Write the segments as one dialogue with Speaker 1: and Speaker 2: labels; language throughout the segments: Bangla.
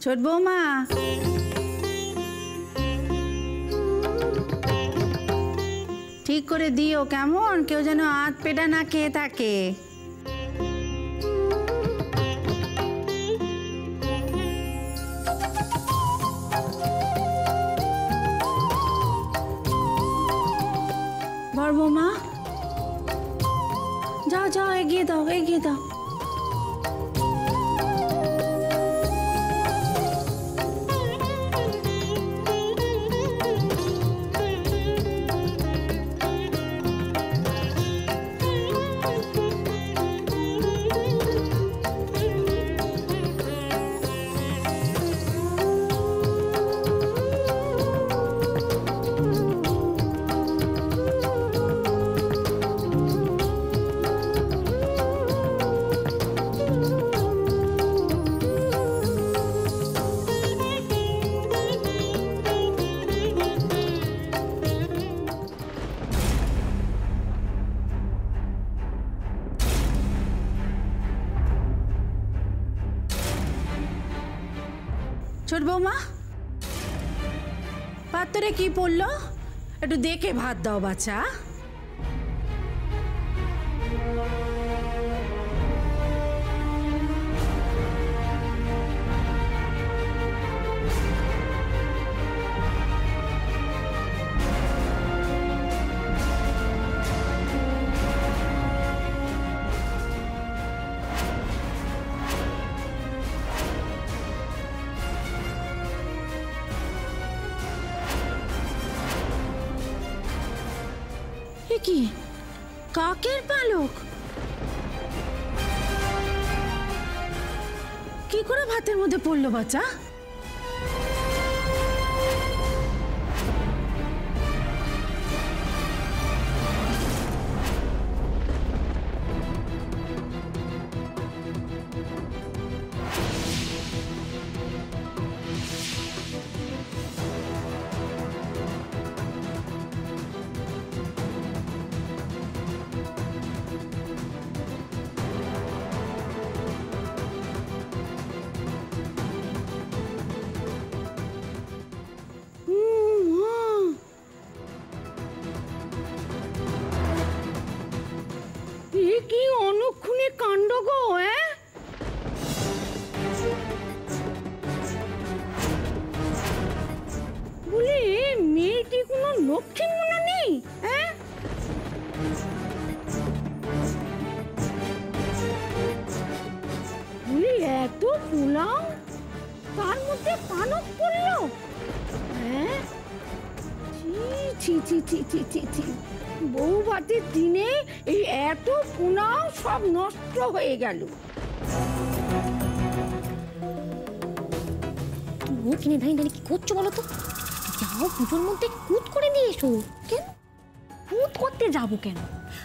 Speaker 1: ছোট বৌমা, ঠিক করে দিও কেমন, কেউ যেন আধ পেটা না খেয়ে থাকে। বড় বৌমা, যাও যাও, এগিয়ে দাও এগিয়ে দাও। ছোট বৌমা, পাত্রে কি পড়লো একটু দেখে ভাত দাও বাচ্চা। কি কাকের পালক? কি করে ভাতের মধ্যে পড়লো বাচ্চা? কি অনুক্ষণে কাণ্ড গো। বলি মেয়েটি কোনো লক্ষ্মী মনে নেই? বলি এত পোলাও, তার মধ্যে পানক পড়লো। ছি ছি ছি ছি ছি ছি, বউ ভাতের দিনে এই এত পোলাও সব নষ্ট হয়ে গেল।
Speaker 2: মুখ কিনে দাঁড়িয়ে কি করছো বলো তো? যাও পুজোর মধ্যে কুত করে দিয়ে এসো। কেন কুত করতে যাবো কেন?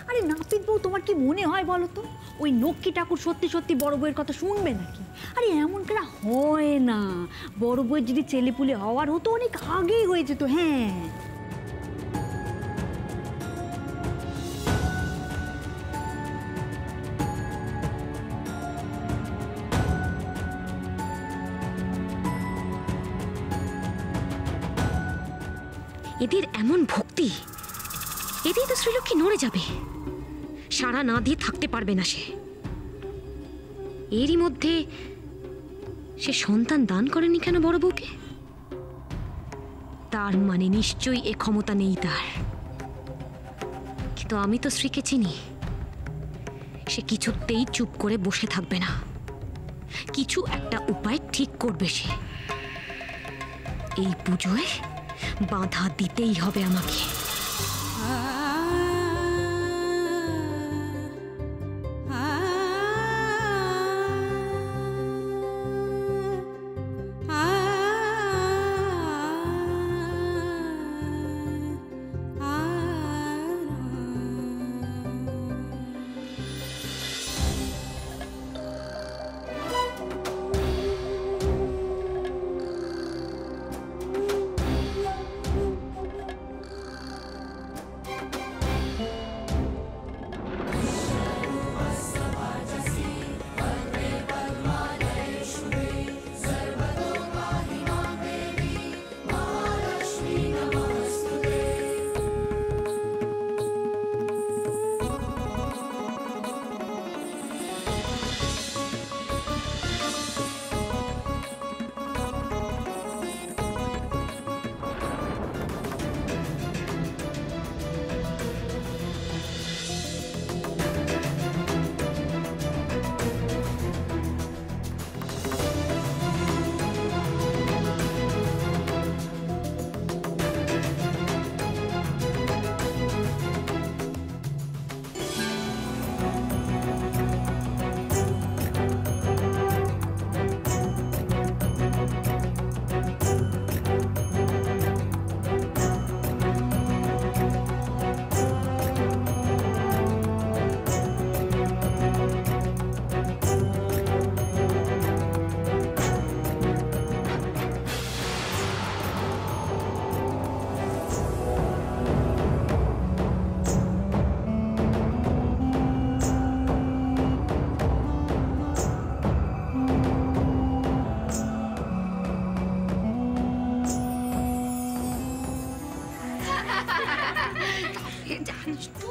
Speaker 2: আরে নাপিত বউ, তোমার কি মনে হয় বলো তো ওই লক্ষ্মী ঠাকুর সত্যি সত্যি বড় বউয়ের কথা শুনবে নাকি? আরে এমন করে হয় না। বড় বউয়ের যদি ছেলেপুলে হওয়ার হতো অনেক আগেই হয়ে যেত। হ্যাঁ,
Speaker 3: এদের এমন ভক্তি, এতেই তো শ্রীলক্ষ্মী নড়ে যাবে, সাড়া না দিয়ে থাকতে পারবে না সে। এরই মধ্যে সে সন্তান দান করেনি কেন বড় বউকে? তার মানে নিশ্চয়ই এ ক্ষমতা নেই তার। কিন্তু আমি তো শ্রীকে চিনি, সে কিছুতেই চুপ করে বসে থাকবে না, কিছু একটা উপায় ঠিক করবে সে। এই পুজোয় বাধা দিতেই হবে আমাকে।
Speaker 2: তো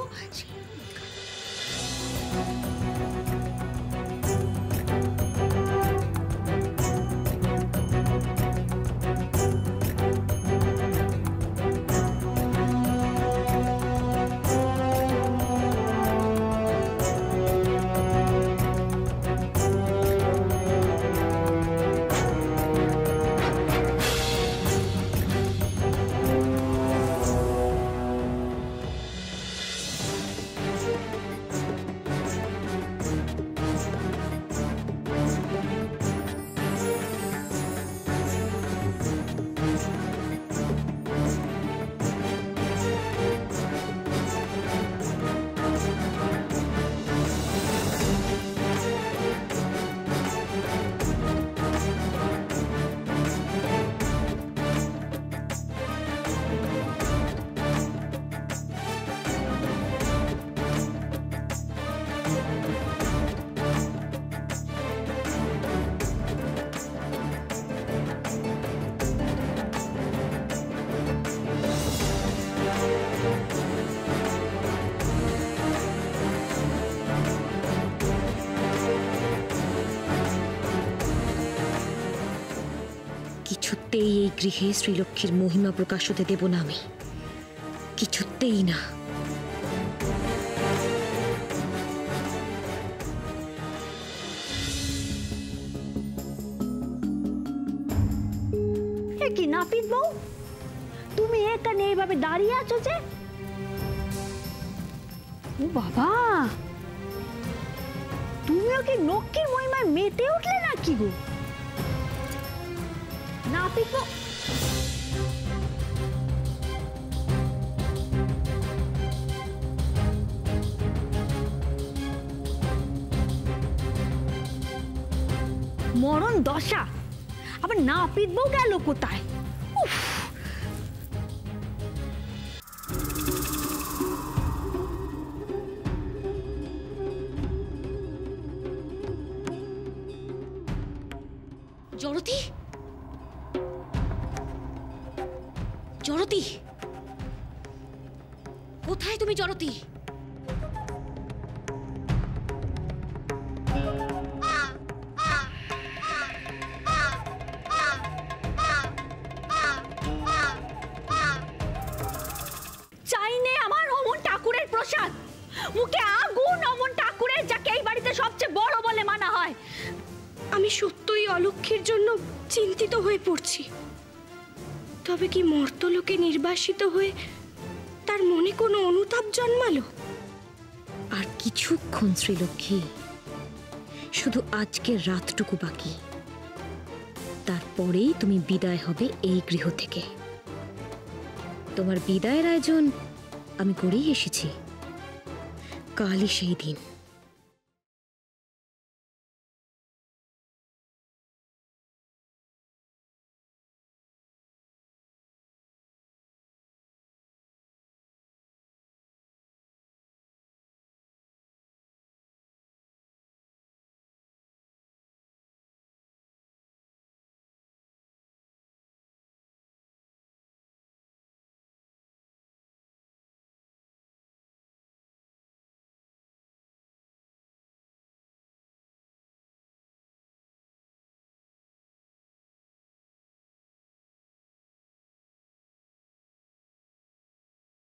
Speaker 3: কিছুতেই এই গৃহে শ্রীলক্ষ্মীর মহিমা প্রকাশ হতে দেব না আমি, কিছুতেই না।
Speaker 2: কি নাপিত বউ, তুমি এখানে এইভাবে দাঁড়িয়ে আছো যে? ও বাবা, তুমিও কি লক্ষ্মীর মহিমায় মেতে উঠলে নাকি গো? নাপিত বউ, মরণ দশা, আবার নাপিত বউ গেল কোথায়? উফ,
Speaker 3: জড়তি, জড়তি, কোথায় তুমি জড়তি?
Speaker 2: চাইনে আমার অমন ঠাকুরের প্রসাদ, মুখে আগুন অমন ঠাকুরের, যাকে এই বাড়িতে সবচেয়ে বড় বলে মানা হয়।
Speaker 4: আমি সত্যই অলক্ষ্মীর জন্য চিন্তিত হয়ে পড়ছি। তবে কি মর্তলোকে নির্বাসিত হয়ে তার মনে কোনো অনুতাপ জন্মালো?
Speaker 3: আর কিছুক্ষণ শ্রীলক্ষ্মী, শুধু আজকের রাতটুকু বাকি, তারপরেই তুমি বিদায় হবে এই গৃহ থেকে। তোমার বিদায়ের আয়োজন আমি করেই এসেছি, কালই সেই দিন।